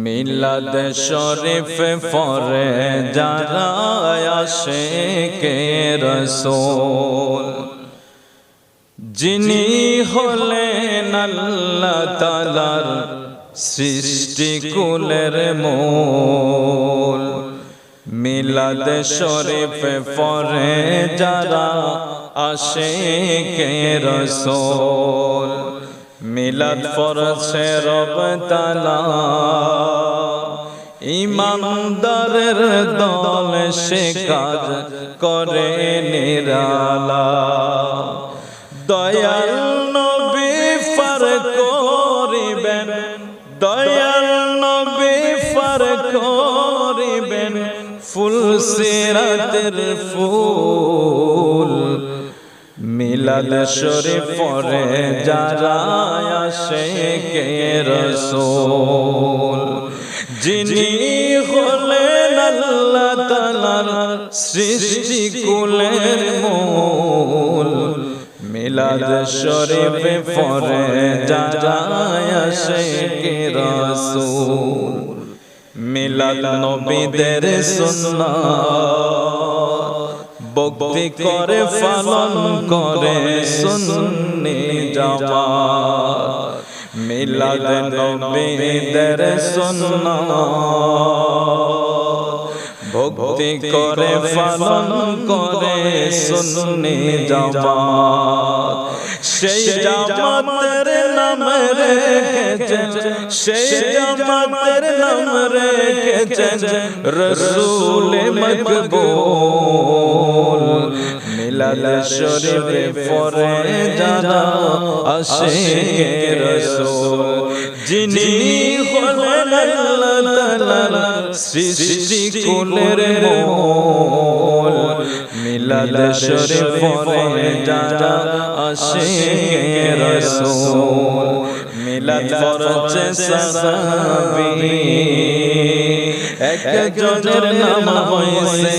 মিলাদ শরীফ পড়ে যারা আশিকে রাসূল, যিনি হলেন আল্লাহ তাআলার সৃষ্টি কুলের মূল। মিলাদ শরীফ পড়ে যারা আশিকে রাসূল, মিলাদ পড়ছে রব তাআলা ইমানদারের দল, সে কাজ করে নিরালা। দয়াল নবী পার করিবেন, দয়াল নবী পার করিবেন ফুল সিরাতের ফুল। মিলাদ শরীফ পড়ে যারা আশিকে রাসূল, যিনি হলেন আল্লাহ তাআলার সৃষ্টি কুলের মূল। মিলাদ শরীফ পড়ে যারা আশিকে রাসূল, মিলাদ নবীদের সুন্নাত ভক্তি করে পালন করে সুন্নি জামাত। মিলাদ নবীদের সুন্নাত ভক্তি করে পালন করে সুন্নি জামাত। সেই জামাতের নাম রেখেছেন, সেই জামাতের নাম রেখেছেন রাসূল মকবুল। মিলাদ শরীফ পড়ে যারা আশিকে রাসূল, যিনি হলেন আল্লাহ তাআলার সৃষ্টি কুলের মূল। মিলাদ শরীফ পড়ে যারা আশিকে রাসূল, মিলাদ পড়ছে সাহাবী একজনের নাম হইছে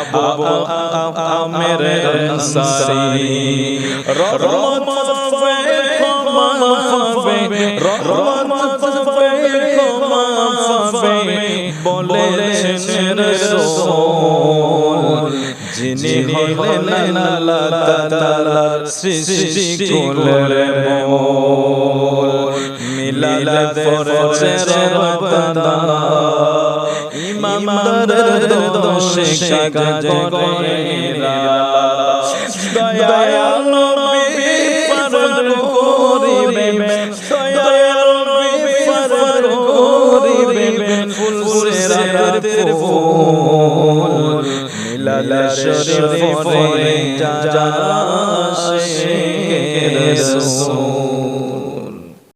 আবু আমের আনসারী। রহমত পাবে ক্ষমা পাবে, রহমত পাবে ক্ষমা পাবে বলেছেন রাসূল, যিনি হলেন আল্লাহ তাআলার সৃষ্টি কুলের মূল। মিলাদ পড়ছে রব তাআলা ইমানদারের দল, সে কাজ করে নিরালা। দয়াল নবী পার করিবেন, দয়াল নবী পার করিবেন ফুল সিরাতের ফুল। মিলাদ শরীফ পড়ে যারা আশিকে রাসূল।